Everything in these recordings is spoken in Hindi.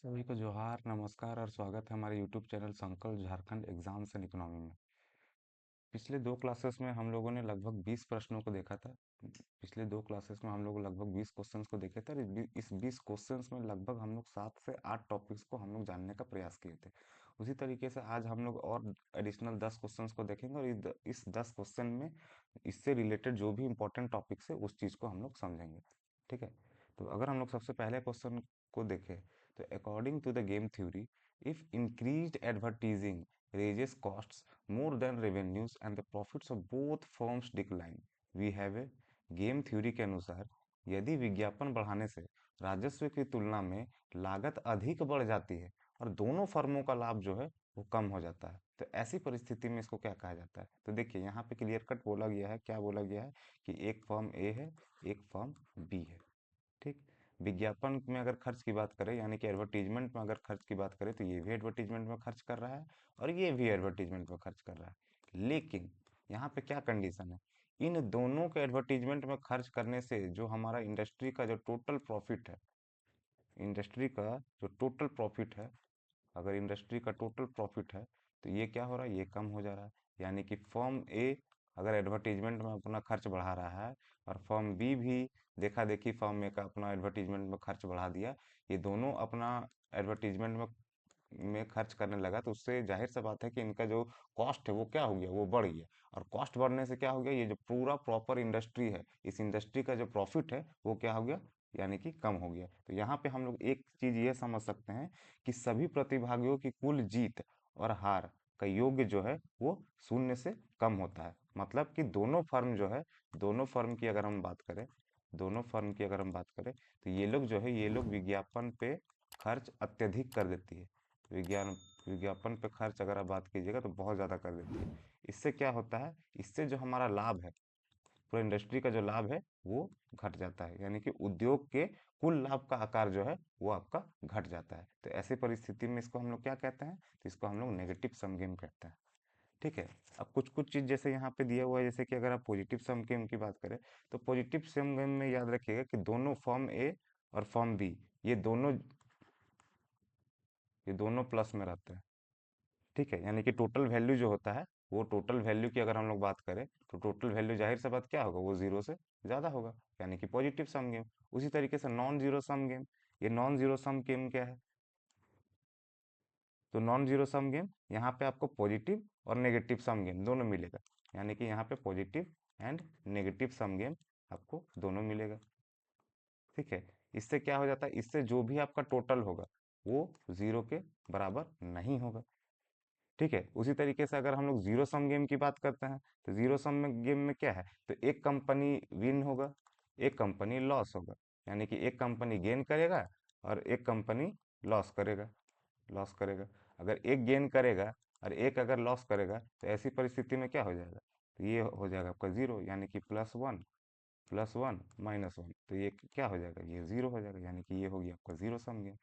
सभी को जोहार, नमस्कार और स्वागत है हमारे यूट्यूब चैनल संकल्प झारखंड एग्जाम्स एंड इकोनॉमी में। पिछले दो क्लासेस में हम लोगों ने लगभग 20 प्रश्नों को देखा था। पिछले दो क्लासेस में हम लोग लगभग 20 क्वेश्चंस को देखे थे और इस 20 क्वेश्चंस में लगभग हम लोग 7 से 8 टॉपिक्स को हम लोग जानने का प्रयास किए थे। उसी तरीके से आज हम लोग और एडिशनल 10 क्वेश्चंस को देखेंगे और इस 10 क्वेश्चन में इससे रिलेटेड जो भी इंपॉर्टेंट टॉपिक्स है उस चीज़ को हम लोग समझेंगे। ठीक है, तो अगर हम लोग सबसे पहले क्वेश्चन को देखें तो according to the game theory, if increased advertising raises costs more than revenues and the profits of both firms decline. We have a game theory के अनुसार यदि विज्ञापन बढ़ाने से राजस्व की तुलना में लागत अधिक बढ़ जाती है और दोनों फर्मों का लाभ जो है वो कम हो जाता है, तो ऐसी परिस्थिति में इसको क्या कहा जाता है। तो देखिए यहाँ पे क्लियर कट बोला गया है, क्या बोला गया है कि एक फर्म ए है, एक फर्म बी है। ठीक, विज्ञापन में अगर खर्च की बात करें यानी कि एडवर्टीजमेंट में अगर खर्च की बात करें तो ये भी एडवर्टीजमेंट में खर्च कर रहा है और ये भी एडवर्टीजमेंट में खर्च कर रहा है। लेकिन यहाँ पे क्या कंडीशन है, इन दोनों के एडवर्टीजमेंट में खर्च करने से जो हमारा इंडस्ट्री का जो टोटल प्रॉफिट है, इंडस्ट्री का जो टोटल प्रॉफिट है, अगर इंडस्ट्री का टोटल प्रॉफिट है तो ये क्या हो रहा है, ये कम हो जा रहा है। यानी कि फर्म ए अगर एडवर्टीजमेंट में अपना खर्च बढ़ा रहा है और फर्म बी भी देखा देखी फर्म ए का अपना एडवर्टीजमेंट में खर्च बढ़ा दिया, ये दोनों अपना एडवर्टीजमेंट में खर्च करने लगा, तो उससे जाहिर सा बात है कि इनका जो कॉस्ट है वो क्या हो गया, वो बढ़ गया। और कॉस्ट बढ़ने से क्या हो गया, ये जो पूरा प्रॉपर इंडस्ट्री है, इस इंडस्ट्री का जो प्रॉफिट है वो क्या हो गया, यानी कि कम हो गया। तो यहाँ पे हम लोग एक चीज ये समझ सकते हैं कि सभी प्रतिभागियों की कुल जीत और हार का योग जो है वो शून्य से कम होता है। मतलब कि दोनों फर्म जो है, दोनों फर्म की अगर हम बात करें, दोनों फर्म की अगर हम बात करें तो ये लोग जो है, ये लोग विज्ञापन पे खर्च अत्यधिक कर देती है। विज्ञान विज्ञापन पे खर्च अगर आप बात कीजिएगा तो बहुत ज़्यादा कर देती है। इससे क्या होता है, इससे जो हमारा लाभ है, पूरा इंडस्ट्री का जो लाभ है वो घट जाता है। यानी कि उद्योग के कुल लाभ का आकार जो है वो आपका घट जाता है। तो ऐसी परिस्थिति में इसको हम लोग क्या कहते हैं, तो इसको हम लोग नेगेटिव सम गेम कहते हैं। ठीक है, अब कुछ कुछ चीज जैसे यहाँ पे दिया हुआ है, जैसे कि अगर आप पॉजिटिव सम गेम की बात करें तो पॉजिटिव सम गेम में याद रखिएगा कि दोनों फर्म ए और फर्म बी, ये दोनों प्लस में रहते हैं। ठीक है, यानी कि टोटल वैल्यू जो होता है, वो टोटल वैल्यू की अगर हम लोग बात करें तो टोटल वैल्यू जाहिर सी बात क्या होगा, वो जीरो से ज़्यादा होगा, यानी कि पॉजिटिव सम गेम। उसी तरीके से नॉन जीरो सम गेम, ये नॉन जीरो सम गेम क्या है, तो नॉन जीरो सम गेम यहाँ पे आपको पॉजिटिव और नेगेटिव सम गेम दोनों मिलेगा। यानी कि यहाँ पे positive and negative sum game आपको दोनों मिलेगा। ठीक है, इससे क्या हो जाता है, इससे जो भी आपका टोटल होगा वो जीरो के बराबर नहीं होगा। ठीक है, उसी तरीके से अगर हम लोग जीरो सम गेम की बात करते हैं तो जीरो सम गेम में क्या है, तो एक कंपनी विन होगा, एक कंपनी लॉस होगा। यानी कि एक कंपनी गेन करेगा और एक कंपनी लॉस करेगा, लॉस करेगा। अगर एक गेन करेगा और एक अगर लॉस करेगा तो ऐसी परिस्थिति में क्या हो जाएगा, तो ये हो जाएगा आपका जीरो, यानी कि प्लस वन माइनस वन, तो ये क्या हो जाएगा, ये जीरो हो जाएगा। यानी कि ये हो गया आपका जीरो सम गेम।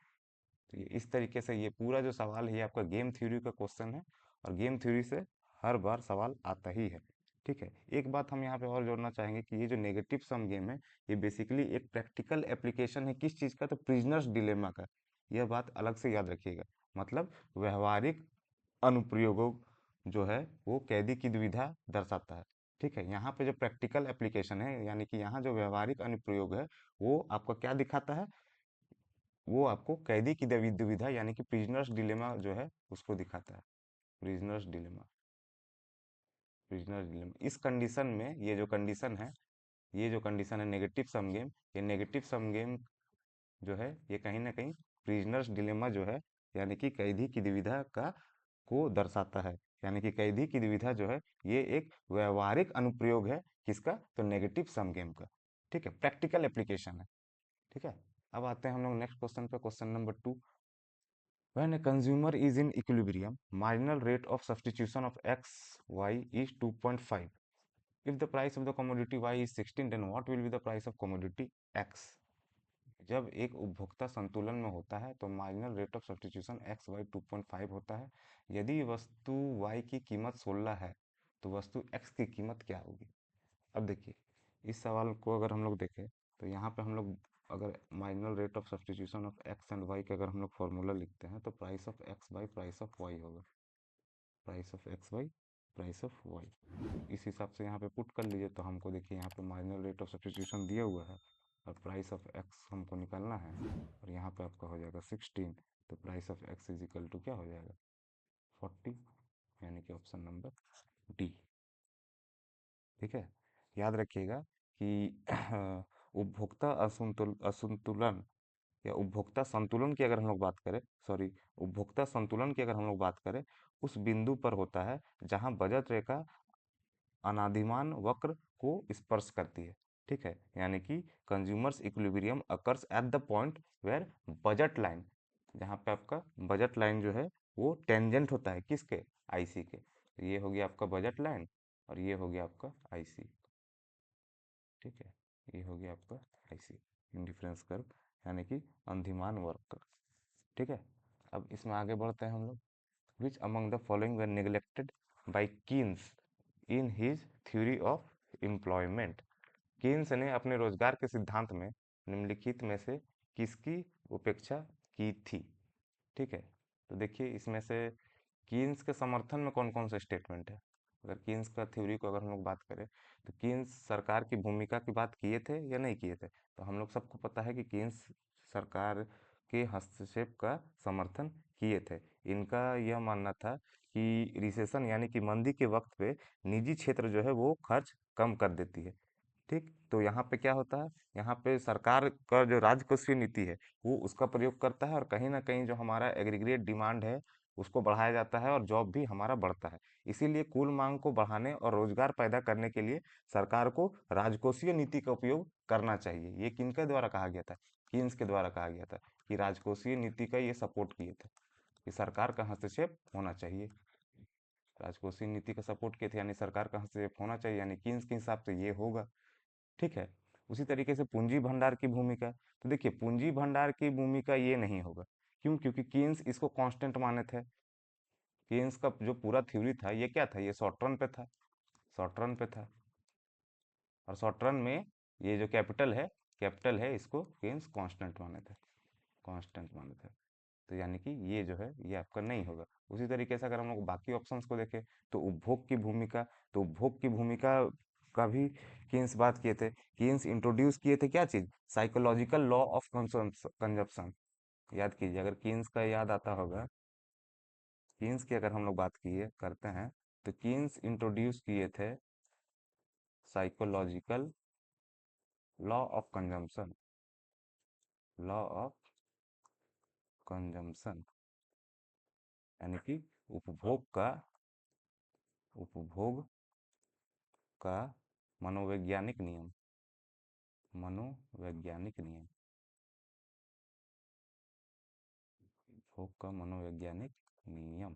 तो ये इस तरीके से ये पूरा जो सवाल है ये आपका गेम थ्योरी का क्वेश्चन है और गेम थ्योरी से हर बार सवाल आता ही है। ठीक है, एक बात हम यहाँ पे और जोड़ना चाहेंगे कि ये जो नेगेटिव सम गेम है ये बेसिकली एक प्रैक्टिकल एप्लीकेशन है, किस चीज़ का, तो प्रिजनर्स डिलेमा का। यह बात अलग से याद रखिएगा। मतलब व्यवहारिक अनुप्रयोगों जो है वो कैदी की दुविधा दर्शाता है। ठीक है, यहाँ पे जो प्रैक्टिकल एप्लीकेशन है यानी कि यहाँ जो व्यवहारिक अनुप्रयोग है वो आपका क्या दिखाता है, वो आपको कैदी की दुविधा यानी कि प्रिजनर्स डिलेमा जो है उसको दिखाता है। प्रिजनर्स डिलेमा, प्रिजनर्स डिलेमा, इस कंडीशन में ये जो कंडीशन है, ये जो कंडीशन है नेगेटिव सम गेम, ये नेगेटिव सम गेम जो है ये कहीं ना कहीं प्रिजनर्स डिलेमा जो है यानी कि कैदी की दुविधा का को दर्शाता है। यानी कि कैदी की दुविधा जो है ये एक व्यवहारिक अनुप्रयोग है किसका, तो नेगेटिव सम गेम का। ठीक है, प्रैक्टिकल एप्लीकेशन है। ठीक है, अब आते हैं हम लोग नेक्स्ट क्वेश्चन पे, question number 2। When a consumer is in equilibrium, marginal rate of substitution of x, y is 2.5. If the price of the commodity y is 16, then what will be the price of commodity x? जब एक उपभोक्ता संतुलन में होता है तो marginal rate of substitution X Y 2.5 होता है। यदि वस्तु y की कीमत 16 है तो वस्तु x की कीमत क्या होगी। अब देखिए, इस सवाल को अगर हम लोग देखें तो यहाँ पे हम लोग अगर marginal rate of substitution of X and Y का अगर हम लोग फॉर्मूला लिखते हैं तो price of X by price of Y होगा, price of X by price of Y. इस हिसाब से यहाँ पे पुट कर लीजिए तो हमको देखिए यहाँ पे मार्जिनल रेट ऑफ सब्स्टिट्यूशन दिया हुआ है और प्राइस ऑफ एक्स हमको निकालना है और यहाँ पे आपका हो जाएगा 16, तो price of X is equal to क्या हो जाएगा 40, यानी कि ऑप्शन नंबर डी। ठीक है, याद रखिएगा कि उपभोक्ता असंतुलन या उपभोक्ता संतुलन की अगर हम लोग बात करें, सॉरी, उपभोक्ता संतुलन की अगर हम लोग बात करें, उस बिंदु पर होता है जहां बजट रेखा अनादिमान वक्र को स्पर्श करती है। ठीक है, यानी कि consumers equilibrium occurs at the point where budget line, जहाँ पे आपका बजट लाइन जो है वो टेंजेंट होता है किसके, आईसी के। तो ये हो गया आपका बजट लाइन और ये हो गया आपका आईसी। ठीक है, ये हो गया आपका आईसी इंडिफरेंस कर्व, यानी कि अंधिमान वक्र। ठीक है, अब इसमें आगे बढ़ते हैं हम लोग। Which among the following were neglected by Keynes in his theory of employment. Keynes ने अपने रोजगार के सिद्धांत में निम्नलिखित में से किसकी उपेक्षा की थी। ठीक है, तो देखिए इसमें से कीन्स के समर्थन में कौन कौन से स्टेटमेंट है। अगर कीन्स का थ्योरी को अगर हम लोग बात करें तो कीन्स सरकार की भूमिका की बात किए थे या नहीं किए थे, तो हम लोग सबको पता है कि कीन्स सरकार के हस्तक्षेप का समर्थन किए थे। इनका यह मानना था कि रिसेशन यानी कि मंदी के वक्त पे निजी क्षेत्र जो है वो खर्च कम कर देती है। ठीक, तो यहाँ पे क्या होता है, यहाँ पे सरकार का जो राजकोषीय नीति है वो उसका प्रयोग करता है और कहीं ना कहीं जो हमारा एग्रीगेट डिमांड है उसको बढ़ाया जाता है और जॉब भी हमारा बढ़ता है। इसीलिए कुल मांग को बढ़ाने और रोजगार पैदा करने के लिए सरकार को राजकोषीय नीति का उपयोग करना चाहिए। ये किनके द्वारा कहा गया था, कीन्स के द्वारा कहा गया था कि राजकोषीय नीति का ये सपोर्ट किए थे कि सरकार का हस्तक्षेप होना चाहिए। राजकोषीय नीति का सपोर्ट किए थे यानी सरकार का हस्तक्षेप होना चाहिए, यानी कीन्स के हिसाब से ये होगा। ठीक है, उसी तरीके से पूंजी भंडार की भूमिका, तो देखिए पूंजी भंडार की भूमिका ये नहीं होगा, क्यों, क्योंकि कीन्स इसको कांस्टेंट माने थे। कीन्स का जो पूरा थ्योरी था ये क्या था, ये शॉर्ट रन पे था, शॉर्ट रन पे था। और शॉर्ट रन में ये जो कैपिटल है इसको कीन्स कांस्टेंट माने थे, कांस्टेंट माने थे। तो यानी कि ये जो है ये आपका नहीं होगा। उसी तरीके से अगर हम लोग बाकी ऑप्शंस को देखें तो उपभोग की भूमिका, तो उपभोग की भूमिका का भी कीन्स बात किए थे। कीन्स इंट्रोड्यूस किए थे क्या चीज, साइकोलॉजिकल लॉ ऑफ कंजप्शन। याद कीजिए, अगर कीन्स का याद आता होगा, कीन्स की अगर हम लोग बात किए करते हैं तो कीन्स इंट्रोड्यूस किए थे psychological law of consumption, law of consumption, यानी कि उपभोग का, उपभोग का मनोवैज्ञानिक नियम, मनोवैज्ञानिक नियम, उपभोग का मनोवैज्ञानिक नियम।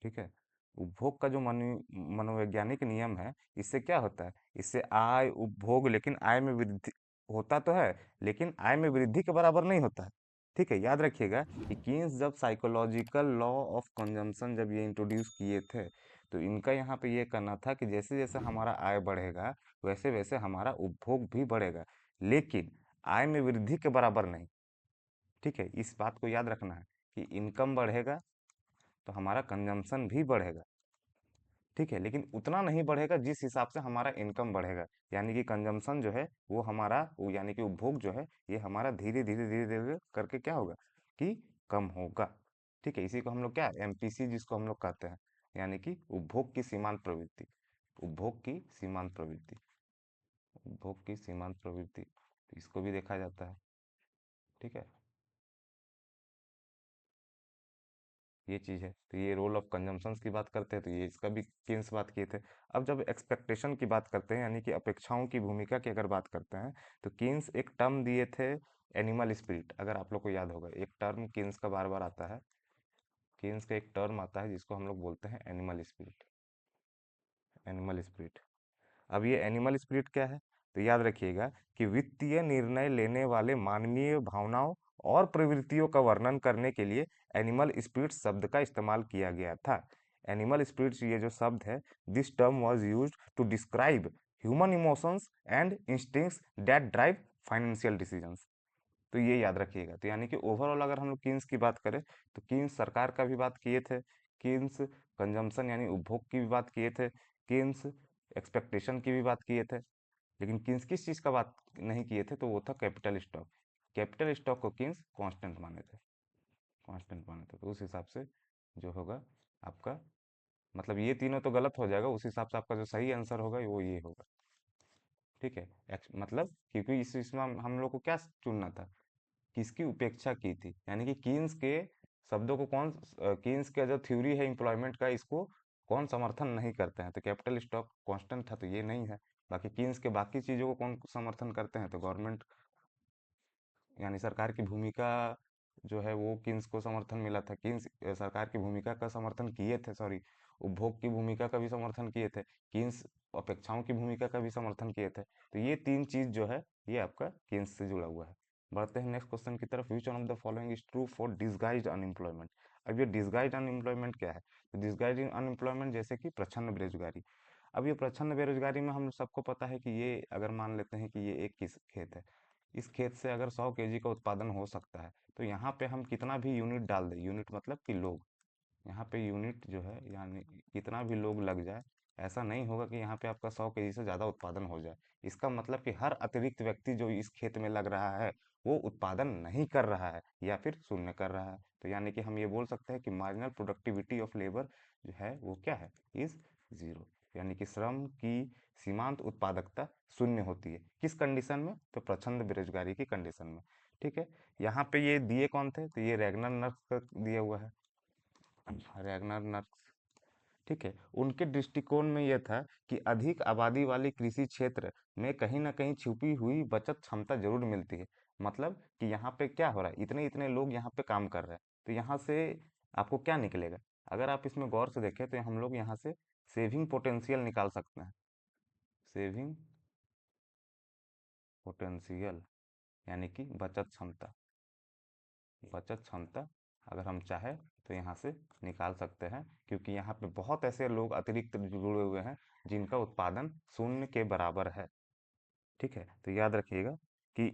ठीक है, उपभोग का जो मनोवैज्ञानिक नियम है, इससे क्या होता है, इससे आय उपभोग, लेकिन आय में वृद्धि होता तो है लेकिन आय में वृद्धि के बराबर नहीं होता है। ठीक है, याद रखिएगा कि कीन्स जब साइकोलॉजिकल लॉ ऑफ कंजम्पशन जब ये इंट्रोड्यूस किए थे तो इनका यहाँ पे ये कहना था कि जैसे जैसे हमारा आय बढ़ेगा वैसे वैसे हमारा उपभोग भी बढ़ेगा, लेकिन आय में वृद्धि के बराबर नहीं। ठीक है, इस बात को याद रखना है कि इनकम बढ़ेगा तो हमारा कंजम्पशन भी बढ़ेगा। ठीक है, लेकिन उतना नहीं बढ़ेगा जिस हिसाब से हमारा इनकम बढ़ेगा, यानी कि कंजम्पशन जो है वो हमारा वो यानी कि उपभोग जो है ये हमारा धीरे धीरे धीरे धीरे करके क्या होगा कि कम होगा। ठीक है, इसी को हम लोग क्या एमपीसी जिसको हम लोग कहते हैं, यानी कि उपभोग की सीमांत प्रवृत्ति, उपभोग की सीमांत प्रवृत्ति, उपभोग की सीमांत प्रवृत्ति, तो इसको भी देखा जाता है। ठीक है, ये चीज़ है, तो ये रोल ऑफ कंजम्पशंस की बात करते हैं तो ये इसका भी केन्स बात किए थे। अब जब एक्सपेक्टेशन की बात करते हैं यानी कि अपेक्षाओं की भूमिका की अगर बात करते हैं तो केन्स एक टर्म दिए थे एनिमल स्पिरिट। अगर आप लोग को याद होगा एक टर्म केन्स का बार बार आता है, केन्स का एक टर्म आता है जिसको हम लोग बोलते हैं एनिमल स्पिरिट, एनिमल स्पिरिट। अब ये एनिमल स्पिरिट क्या है, तो याद रखिएगा कि वित्तीय निर्णय लेने वाले मानवीय भावनाओं और प्रवृत्तियों का वर्णन करने के लिए एनिमल स्पिरिट शब्द का इस्तेमाल किया गया था। एनिमल स्पिरिट्स ये जो शब्द है, this term was used to describe human emotions and instincts that drive financial decisions. तो ये याद रखिएगा। तो यानी कि ओवरऑल अगर हम लोग कीन्स की बात करें तो कीन्स सरकार का भी बात किए थे, कीन्स कंजम्पशन यानी उपभोग की भी बात किए थे, कीन्स एक्सपेक्टेशन की भी बात किए थे, लेकिन कीन्स किस चीज़ का बात नहीं किए थे तो वो था कैपिटल स्टॉक। कैपिटल स्टॉक को कीन्स कांस्टेंट माने थे, कांस्टेंट माने थे। तो उस हिसाब से जो होगा आपका, मतलब ये तीनों तो गलत हो जाएगा, उस हिसाब से आपका जो सही आंसर होगा वो ये होगा। ठीक है, मतलब क्योंकि इस इसमें हम लोग को क्या चुनना था, किसकी उपेक्षा की थी, यानी कि कीन्स के शब्दों को कौन, कीन्स का जो थ्योरी है एम्प्लॉयमेंट का, इसको कौन समर्थन नहीं करते हैं, तो कैपिटल स्टॉक कांस्टेंट था तो ये नहीं है। बाकी कीन्स के बाकी चीज़ों को कौन समर्थन करते हैं, तो गवर्नमेंट यानी सरकार की भूमिका जो है वो कीन्स को समर्थन मिला था। कीन्स सरकार की भूमिका का समर्थन किए थे, सॉरी, उपभोग की भूमिका का भी समर्थन किए थे, कीन्स अपेक्षाओं की भूमिका का भी समर्थन किए थे। तो ये तीन चीज़ जो है ये आपका कीन्स से जुड़ा हुआ है। बढ़ते हैं नेक्स्ट क्वेश्चन की तरफ। Which one of the following is true for disguised unemployment. अब ये डिसगाइज्ड अनएम्प्लॉयमेंट क्या है, तो डिसगाइज्ड अनएम्प्लॉयमेंट जैसे कि प्रच्छन्न बेरोजगारी। अब ये प्रच्छन्न बेरोजगारी में हम सबको पता है कि ये अगर मान लेते हैं कि ये एक किस खेत है, इस खेत से अगर 100 केजी का उत्पादन हो सकता है, तो यहाँ पे हम कितना भी यूनिट डाल दें, यूनिट मतलब कि लोग, यहाँ पे यूनिट जो है यानी कितना भी लोग लग जाए, ऐसा नहीं होगा कि यहाँ पे आपका 100 केजी से ज़्यादा उत्पादन हो जाए। इसका मतलब कि हर अतिरिक्त व्यक्ति जो इस खेत में लग रहा है वो उत्पादन नहीं कर रहा है या फिर शून्य कर रहा है। तो यानी कि हम ये बोल सकते हैं कि मार्जिनल प्रोडक्टिविटी ऑफ लेबर जो है वो क्या है, इज जीरो। यानी कि श्रम की सीमांत उत्पादकता शून्य होती है, किस कंडीशन में, तो प्रचंड बेरोजगारी की कंडीशन में। ठीक है, यहाँ पे ये दिए कौन थे, तो ये रैगनर नर्स का दिया हुआ है, रैगनर नर्स। ठीक है, उनके दृष्टिकोण में यह था कि अधिक आबादी वाले कृषि क्षेत्र में कहीं ना कहीं छुपी हुई बचत क्षमता जरूर मिलती है। मतलब कि यहाँ पे क्या हो रहा है, इतने इतने लोग यहाँ पे काम कर रहे हैं, तो यहाँ से आपको क्या निकलेगा, अगर आप इसमें गौर से देखें तो हम लोग यहाँ से सेविंग पोटेंशियल निकाल सकते हैं। सेविंग पोटेंशियल यानी कि बचत क्षमता, बचत क्षमता अगर हम चाहें तो यहाँ से निकाल सकते हैं, क्योंकि यहाँ पे बहुत ऐसे लोग अतिरिक्त जुड़े हुए हैं जिनका उत्पादन शून्य के बराबर है। ठीक है, तो याद रखिएगा कि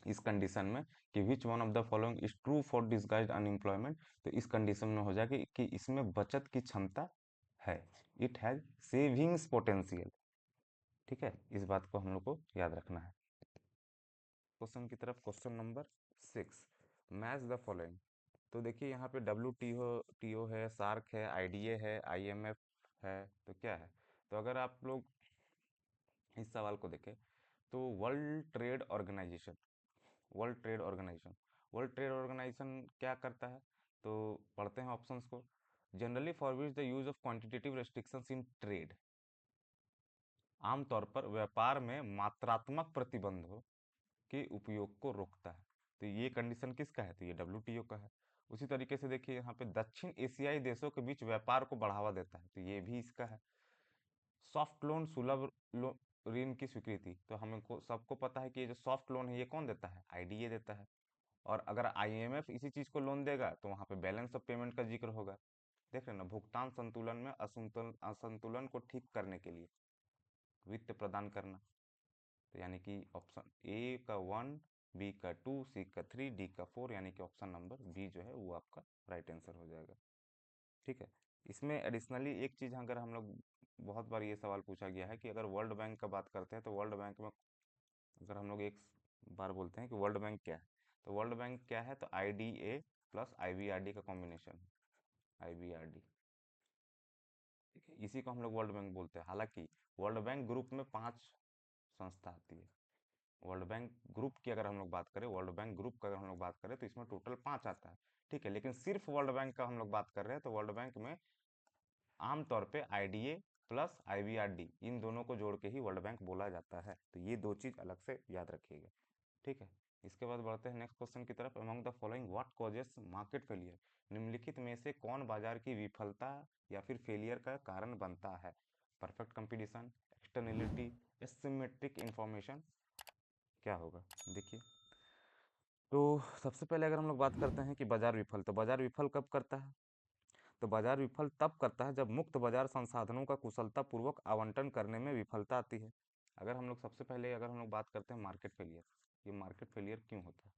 इस कंडीशन में कि which one of the following is true for disguised unemployment, तो इस कंडीशन में हो जाएगा कि इसमें बचत की क्षमता है, इट हैज सेविंग्स पोटेंशियल। ठीक है, इस बात को हम लोग को याद रखना है। क्वेश्चन की तरफ, question number 6, match the following. तो देखिए यहाँ पे WTO है, सार्क है, IDA है, IMF है, तो क्या है, तो अगर आप लोग इस सवाल को देखें तो world trade organization, world trade organization, world trade organization क्या करता है, तो पढ़ते हैं ऑप्शंस को। Generally forbids the use of quantitative restrictions in trade, आमतौर पर व्यापार में मात्रात्मक प्रतिबंधों के उपयोग को रोकता है। तो ये कंडीशन किसका है, तो ये WTO का है। उसी तरीके से देखिए यहाँ पे दक्षिण एशियाई देशों के बीच व्यापार को बढ़ावा देता है, तो ये भी इसका है। सॉफ्ट लोन सुलभ ऋण की स्वीकृति, तो हमको सबको पता है कि ये जो सॉफ्ट लोन है ये कौन देता है, IDA देता है। और अगर IMF इसी चीज को लोन देगा तो वहां पे बैलेंस ऑफ पेमेंट का जिक्र होगा। देख रहे हैं ना, भुगतान संतुलन में असंतुलन असंतुलन को ठीक करने के लिए वित्त प्रदान करना। तो यानी कि ऑप्शन ए का 1, बी का 2, सी का 3, डी का 4, यानी कि ऑप्शन नंबर बी जो है वो आपका राइट आंसर हो जाएगा। ठीक है, इसमें एडिशनली एक चीज़ अगर हम लोग, बहुत बार ये सवाल पूछा गया है कि अगर वर्ल्ड बैंक का बात करते हैं तो वर्ल्ड बैंक में अगर हम लोग एक बार बोलते हैं कि वर्ल्ड बैंक क्या है, तो वर्ल्ड बैंक क्या है, तो IDA प्लस IBRD का कॉम्बिनेशन है, IBRD। ठीक है, इसी को हम लोग वर्ल्ड बैंक बोलते हैं। हालांकि वर्ल्ड बैंक ग्रुप में 5 संस्था आती है। वर्ल्ड बैंक ग्रुप की अगर हम लोग बात करें, वर्ल्ड बैंक ग्रुप का अगर हम लोग बात करें तो इसमें टोटल 5 आता है। ठीक है, लेकिन सिर्फ वर्ल्ड बैंक का हम लोग बात कर रहे हैं तो वर्ल्ड बैंक में आमतौर पे IDA प्लस IBRD इन दोनों को जोड़ के ही वर्ल्ड बैंक बोला जाता है। तो ये दो चीज़ अलग से याद रखिएगा। ठीक है, इसके बाद बढ़ते हैं नेक्स्ट क्वेश्चन की तरफ। Among the following what causes market failure, निम्नलिखित में से कौन बाजार की विफलता या फिर फेलियर का कारण बनता है। Perfect competition, externality, asymmetric information, क्या होगा, देखिए। तो सबसे पहले अगर हम लोग बात करते हैं कि बाजार विफल, तो बाजार विफल कब करता है, तो बाजार विफल तब करता है जब मुक्त बाजार संसाधनों का कुशलतापूर्वक आवंटन करने में विफलता आती है। अगर हम लोग सबसे पहले अगर हम लोग बात करते हैं मार्केट फेलियर, ये मार्केट फेलियर क्यों होता है?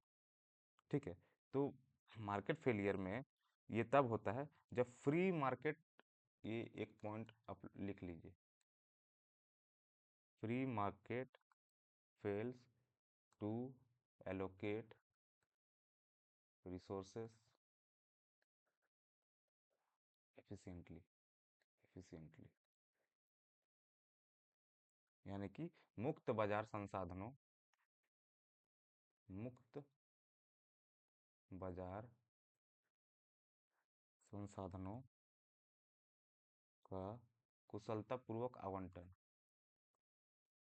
ठीक है, तो मार्केट फेलियर में ये तब होता है जब फ्री मार्केट, ये एक पॉइंट आप लिख लीजिए, free market fails to allocate resources efficiently, efficiently, यानी कि मुक्त बाजार संसाधनों, मुक्त बाजार संसाधनों का कुशलतापूर्वक आवंटन,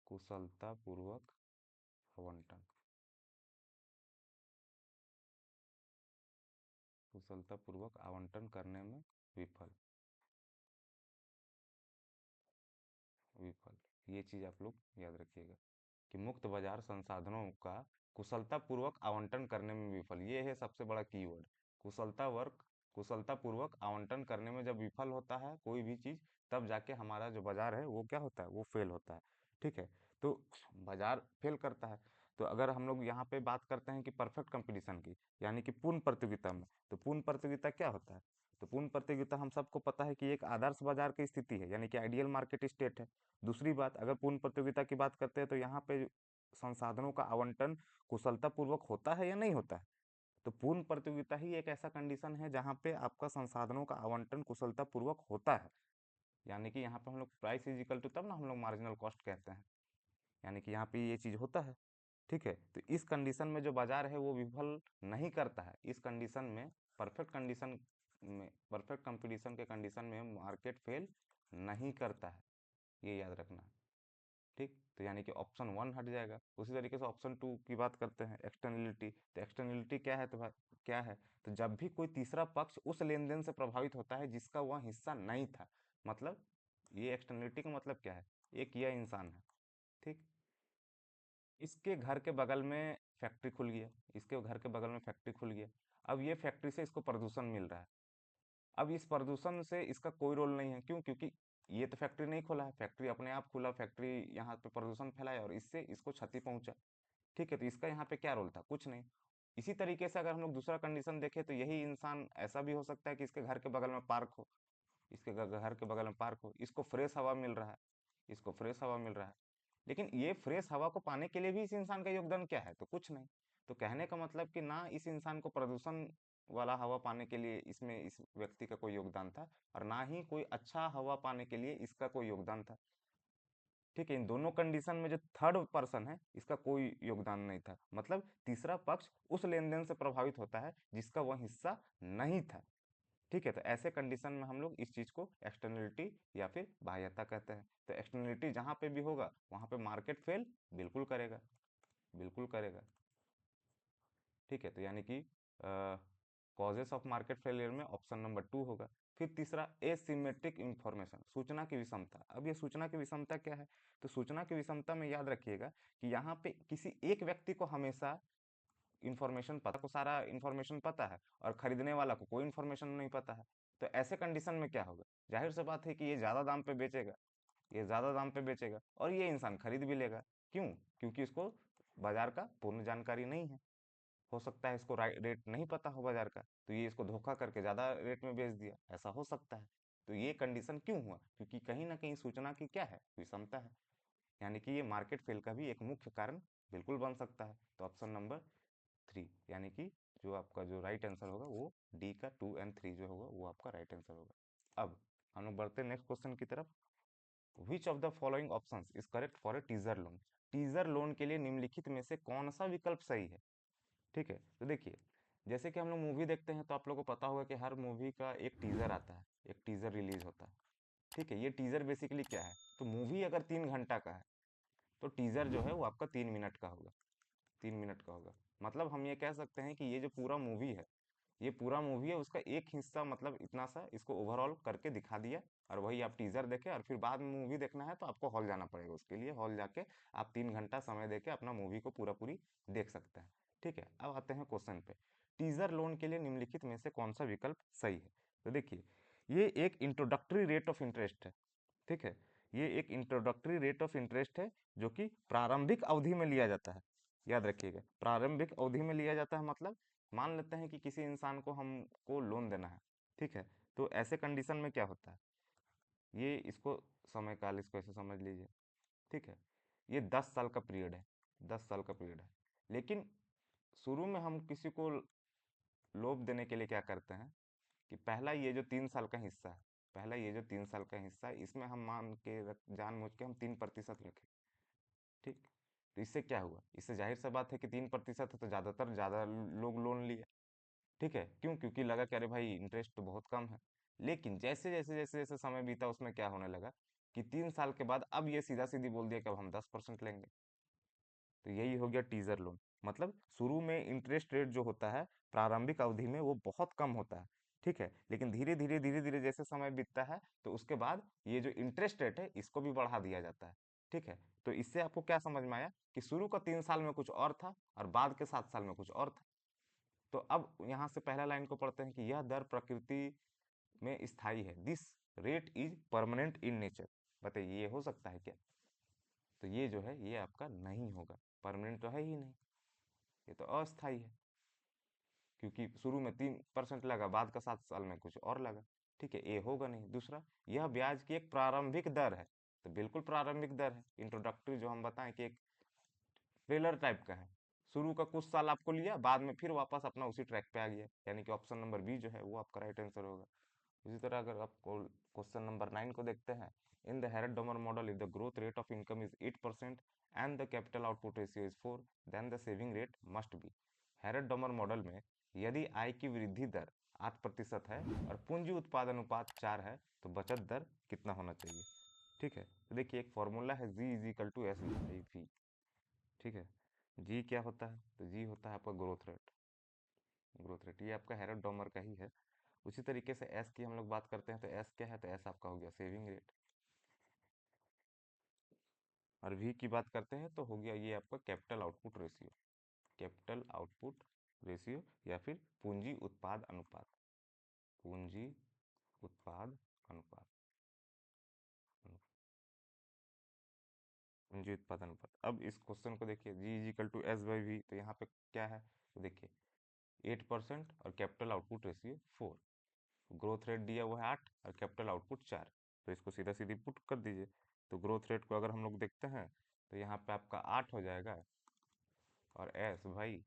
कुशलतापूर्वक आवंटन, कुशलतापूर्वक आवंटन करने में विफल, विफल, ये चीज़ आप लोग याद रखिएगा कि मुक्त बाजार संसाधनों का कुशलतापूर्वक आवंटन करने में विफल, ये है सबसे बड़ा कीवर्ड। कुशलता वर्क, कुशलतापूर्वक आवंटन करने में जब विफल होता है कोई भी चीज़, तब जाके हमारा जो बाजार है वो क्या होता है, वो फेल होता है। ठीक है, तो बाजार फेल करता है। तो अगर हम लोग यहाँ पे बात करते हैं कि परफेक्ट कंपटीशन की, यानी कि पूर्ण प्रतियोगिता में, तो पूर्ण प्रतियोगिता क्या होता है? तो पूर्ण प्रतियोगिता हम सबको पता है कि एक आदर्श बाजार की स्थिति है, यानी कि आइडियल मार्केट स्टेट है। दूसरी बात, अगर पूर्ण प्रतियोगिता की बात करते हैं तो यहाँ पे संसाधनों का आवंटन कुशलतापूर्वक होता है या नहीं होता है? तो पूर्ण प्रतियोगिता ही एक ऐसा कंडीशन है जहाँ पे आपका संसाधनों का आवंटन कुशलतापूर्वक होता है, यानी कि यहाँ पे हम लोग प्राइस इज इक्वल टू, तब ना हम लोग मार्जिनल कॉस्ट कहते हैं, यानी कि यहाँ पे ये चीज़ होता है। ठीक है, तो इस कंडीशन में जो बाजार है वो विफल नहीं करता है, इस कंडीशन में, परफेक्ट कंडीशन में, परफेक्ट कंपटीशन के कंडीशन में मार्केट फेल नहीं करता है, ये याद रखना है। ठीक, तो यानी कि ऑप्शन वन हट जाएगा। उसी तरीके से ऑप्शन टू की बात करते हैं, एक्सटर्नलिटी। तो एक्सटर्नलिटी क्या है? तो भाई क्या है, तो जब भी कोई तीसरा पक्ष उस लेन देन से प्रभावित होता है जिसका वह हिस्सा नहीं था, मतलब ये एक्सटर्नलिटी का मतलब क्या है, एक यह इंसान है, ठीक, इसके घर के बगल में फैक्ट्री खुल गया, इसके घर के बगल में फैक्ट्री खुल गया, अब ये फैक्ट्री से इसको प्रदूषण मिल रहा है। अब इस प्रदूषण से इसका कोई रोल नहीं है, क्यों? क्योंकि ये तो फैक्ट्री नहीं खोला है, फैक्ट्री अपने आप खुला, फैक्ट्री यहाँ पे प्रदूषण फैलाया और इससे इसको क्षति पहुंचा। ठीक है, तो इसका यहाँ पे क्या रोल था? कुछ नहीं। इसी तरीके से अगर हम लोग दूसरा कंडीशन देखें तो यही इंसान ऐसा भी हो सकता है कि इसके घर के बगल में पार्क हो, इसके घर के बगल में पार्क हो, इसको फ्रेश हवा मिल रहा है, इसको फ्रेश हवा मिल रहा है, लेकिन ये फ्रेश हवा को पाने के लिए भी इस इंसान का योगदान क्या है? तो कुछ नहीं। तो कहने का मतलब कि ना इस इंसान को प्रदूषण वाला हवा पाने के लिए इसमें इस व्यक्ति का कोई योगदान था, और ना ही कोई अच्छा हवा पाने के लिए इसका कोई योगदान था। ठीक है, इन दोनों कंडीशन में जो थर्ड पर्सन है इसका कोई योगदान नहीं था, मतलब तीसरा पक्ष उस लेन देन से प्रभावित होता है जिसका वह हिस्सा नहीं था। ठीक है, तो ऐसे कंडीशन में हम लोग इस चीज को एक्सटर्नलिटी या फिर बाह्यता कहते हैं। तो एक्सटर्नलिटी जहां पे भी होगा वहां पे मार्केट फेल बिल्कुल करेगा, बिल्कुल करेगा। ठीक है, तो यानी कि कॉजेस ऑफ मार्केट फेलियर में ऑप्शन नंबर टू होगा। फिर तीसरा, एसिमेट्रिक इंफॉर्मेशन, सूचना की विषमता। अब ये सूचना की विषमता क्या है? तो सूचना की विषमता में याद रखिएगा कि यहाँ पे किसी एक व्यक्ति को हमेशा इन्फॉर्मेशन पता, को सारा इन्फॉर्मेशन पता है और खरीदने वाला को कोई इन्फॉर्मेशन नहीं पता है। तो ऐसे कंडीशन में क्या होगा? जाहिर सी बात है कि ये ज़्यादा दाम पे बेचेगा, ये ज़्यादा दाम पे बेचेगा और ये इंसान खरीद भी लेगा। क्यों? क्योंकि इसको बाजार का पूर्ण जानकारी नहीं है। हो सकता है इसको रेट नहीं पता हो बाजार का, तो ये इसको धोखा करके ज़्यादा रेट में बेच दिया, ऐसा हो सकता है। तो ये कंडीशन क्यों हुआ? क्योंकि कहीं ना कहीं सूचना की क्या है, विषमता है, यानी कि ये मार्केट फेल का भी एक मुख्य कारण बिल्कुल बन सकता है। तो ऑप्शन नंबर थ्री, यानी कि जो आपका जो राइट आंसर होगा वो डी का टू एंड थ्री जो होगा वो आपका राइट आंसर होगा। अब हम लोग बढ़ते हैं नेक्स्ट क्वेश्चन की तरफ। Which of the following options is correct for a teaser loan? Teaser loan के लिए निम्नलिखित में से कौन सा विकल्प सही है? ठीक है, तो देखिए, जैसे कि हम लोग मूवी देखते हैं तो आप लोगों को पता होगा कि हर मूवी का एक टीजर आता है, एक टीजर रिलीज होता है। ठीक है, ये टीजर बेसिकली क्या है? तो मूवी अगर 3 घंटा का है तो टीजर जो है वो आपका 3 मिनट का होगा, 3 मिनट का होगा। मतलब हम ये कह सकते हैं कि ये जो पूरा मूवी है, ये पूरा मूवी है उसका एक हिस्सा, मतलब इतना सा इसको ओवरऑल करके दिखा दिया, और वही आप टीजर देखें और फिर बाद में मूवी देखना है तो आपको हॉल जाना पड़ेगा, उसके लिए हॉल जाके आप 3 घंटा समय देके अपना मूवी को पूरा पूरी देख सकते हैं। ठीक है, अब आते हैं क्वेश्चन पे। टीजर लोन के लिए निम्नलिखित में से कौन सा विकल्प सही है? तो देखिए, ये एक इंट्रोडक्टरी रेट ऑफ इंटरेस्ट है। ठीक है, ये एक इंट्रोडक्टरी रेट ऑफ इंटरेस्ट है जो कि प्रारंभिक अवधि में लिया जाता है। याद रखिएगा, प्रारंभिक अवधि में लिया जाता है मतलब मान लेते हैं कि किसी इंसान को हमको लोन देना है, ठीक है, तो ऐसे कंडीशन में क्या होता है, ये इसको समय काल इसको ऐसे समझ लीजिए, ठीक है, ये 10 साल का पीरियड है, 10 साल का पीरियड है। लेकिन शुरू में हम किसी को लोभ देने के लिए क्या करते हैं कि पहला ये जो 3 साल का हिस्सा है, पहला ये जो 3 साल का हिस्सा है, इसमें हम मान के जानबूझ के हम 3% रखें, ठीक। तो इससे क्या हुआ, इससे जाहिर सा बात है कि 3% है तो ज़्यादातर ज़्यादा लोग लोन लिए, ठीक है, क्यों, क्योंकि लगा कि अरे भाई इंटरेस्ट तो बहुत कम है। लेकिन जैसे जैसे जैसे जैसे समय बीता उसमें क्या होने लगा कि 3 साल के बाद अब ये सीधा सीधी बोल दिया कि अब हम 10% लेंगे। तो यही हो गया टीजर लोन। मतलब शुरू में इंटरेस्ट रेट जो होता है प्रारंभिक अवधि में वो बहुत कम होता है, ठीक है, लेकिन धीरे धीरे जैसे समय बीतता है तो उसके बाद ये जो इंटरेस्ट रेट है इसको भी बढ़ा दिया जाता है, ठीक है। तो इससे आपको क्या समझ में आया कि शुरू का 3 साल में कुछ और था और बाद के 7 साल में कुछ और था। तो अब यहाँ से पहला लाइन को पढ़ते हैं कि यह दर प्रकृति में स्थायी है, this rate is permanent in nature. बताइए ये हो सकता है क्या? तो ये जो है ये आपका नहीं होगा, परमानेंट तो है ही नहीं, ये तो अस्थाई है, क्योंकि शुरू में 3% लगा, बाद का 7 साल में कुछ और लगा, ठीक है, ये होगा नहीं। दूसरा, यह ब्याज की एक प्रारंभिक दर है, तो बिल्कुल प्रारंभिक दर है, इंट्रोडक्टरी जो हम बताएं कि एक ट्रेलर टाइप का है, शुरू का कुछ साल आपको लिया, बाद में फिर वापस अपना उसी ट्रैक पे आ गया, यानी कि ऑप्शन नंबर बी जो है वो आपका राइट आंसर होगा। इसी तरह अगर आप क्वेश्चन नंबर 9 को देखते हैं, in the Harrod Domar model if the growth rate of income is 8% and the capital output ratio is 4, then the saving rate must be. Harrod Domar model में यदि आय की वृद्धि दर 8% है और पूंजी उत्पाद अनुपात 4 है तो बचत दर कितना होना चाहिए, ठीक है। तो देखिए एक फॉर्मूला है G is equal to S by V, ठीक है। जी क्या होता है, तो जी होता है आपका ग्रोथ रेट, ग्रोथ रेट ये आपका हेरेड डोमर का ही है। उसी तरीके से एस की हम लोग बात करते हैं, तो एस क्या है, तो एस आपका हो गया सेविंग रेट। और वी की बात करते हैं तो हो गया ये आपका capital output ratio, capital output ratio या फिर पूंजी उत्पाद अनुपात, पूंजी उत्पाद अनुपात, पूंजी उत्पाद अनुपात। अब इस क्वेश्चन को देखिए, G is equal to S by V, तो यहाँ पे क्या है, तो देखिए 8% और capital output ratio 4, growth rate दिया हुआ है 8 और कैपिटल आउटपुट 4, तो इसको सीधा सीधी पुट कर दीजिए। तो ग्रोथ रेट को अगर हम लोग देखते हैं तो यहाँ पे आपका 8 हो जाएगा, और एस भाई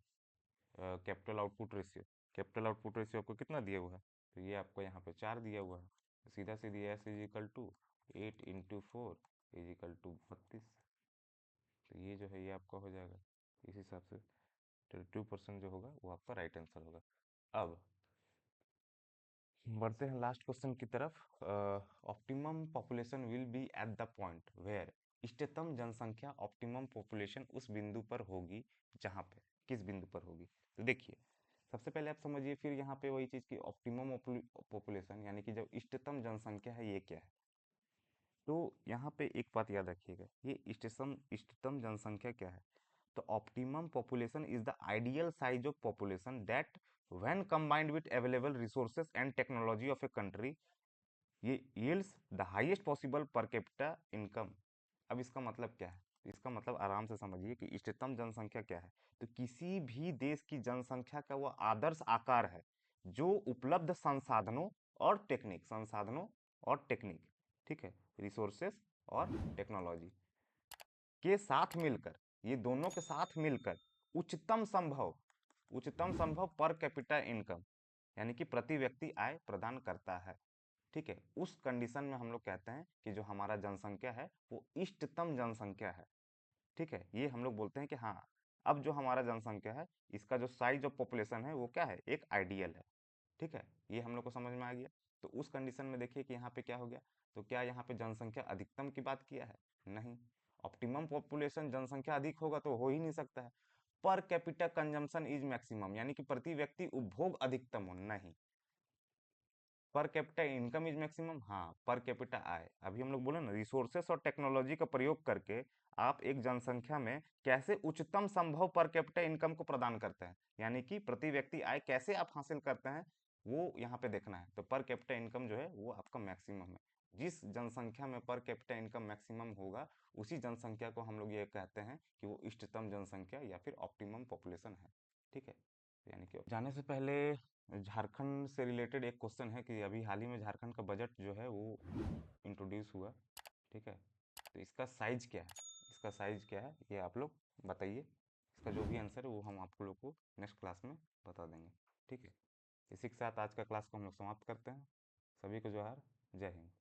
capital output ratio, capital output ratio आपको कितना दिया हुआ है, तो ये आपको यहाँ पे 4 दिया हुआ है, तो सीधा सीधी S is equal to 8 × 4 is equal to 32। तो ये जो है ये आपका हो जाएगा, इस हिसाब से 32% जो होगा वो आपका राइट आंसर होगा। अब बढ़ते हैं लास्ट क्वेश्चन की तरफ। Optimum population will be at the point where, इष्टतम जनसंख्या ऑप्टिमम पॉपुलेशन उस बिंदु पर होगी जहां पे, किस बिंदु पर होगी, तो देखिए सबसे पहले आप समझिए, फिर यहाँ पे वही चीज़ की ऑप्टिमम पॉपुलेशन यानी कि जो इष्टतम जनसंख्या है ये क्या है। तो यहाँ पे एक बात याद रखिएगा, ये इष्टतम इष्टतम जनसंख्या क्या है, तो optimum population is the ideal size of population that when combined with available resources and technology of a country ये yields the highest possible per capita income। अब इसका मतलब क्या है, इसका मतलब आराम से समझिए कि इष्टतम जनसंख्या क्या है, तो किसी भी देश की जनसंख्या का वो आदर्श आकार है जो उपलब्ध संसाधनों और टेक्निक, संसाधनों और टेक्निक, ठीक है, रिसोर्सेस और टेक्नोलॉजी के साथ मिलकर, ये दोनों के साथ मिलकर उच्चतम संभव, उच्चतम संभव पर कैपिटा इनकम यानी कि प्रति व्यक्ति आय प्रदान करता है, ठीक है। उस कंडीशन में हम लोग कहते हैं कि जो हमारा जनसंख्या है वो इष्टतम जनसंख्या है, ठीक है। ये हम लोग बोलते हैं कि हाँ अब जो हमारा जनसंख्या है इसका जो साइज ऑफ पॉपुलेशन है वो क्या है, एक आइडियल है, ठीक है। ये हम लोग को समझ में आ गया। तो उस कंडीशन में देखिए कि यहाँ पे क्या हो गया, तो क्या यहाँ पे जनसंख्या अधिकतम की बात किया है, नहीं। ऑप्टिमम पॉपुलेशन जनसंख्या अधिक होगा तो हो ही नहीं सकता है। Per capita consumption is maximum यानी कि प्रति व्यक्ति उपभोग अधिकतम हो, नहीं। Per capita income is maximum, हाँ। पर कैपिटा आय, अभी हम लोग बोले ना रिसोर्सेस और टेक्नोलॉजी का प्रयोग करके आप एक जनसंख्या में कैसे उच्चतम संभव पर कैपिटा इनकम को प्रदान करते हैं, यानी कि प्रति व्यक्ति आय कैसे आप हासिल करते हैं वो यहाँ पे देखना है। तो पर कैपिटा इनकम जो है वो आपका मैक्सिमम है, जिस जनसंख्या में पर कैपिटा इनकम मैक्सिमम होगा, उसी जनसंख्या को हम लोग ये कहते हैं कि वो इष्टतम जनसंख्या या फिर ऑप्टिमम पॉपुलेशन है। ठीक है, यानी कि जाने से पहले झारखंड से रिलेटेड एक क्वेश्चन है कि अभी हाल ही में झारखंड का बजट जो है वो इंट्रोड्यूस हुआ। ठीक है, तो इसका साइज क्या है, इसका साइज क्या है ये आप लोग बताइए। इसका जो भी आंसर है वो हम आप लोग को नेक्स्ट क्लास में बता देंगे। ठीक है, इसी के साथ आज का क्लास को हम लोग समाप्त करते हैं। सभी को जोहार, जय हिंद।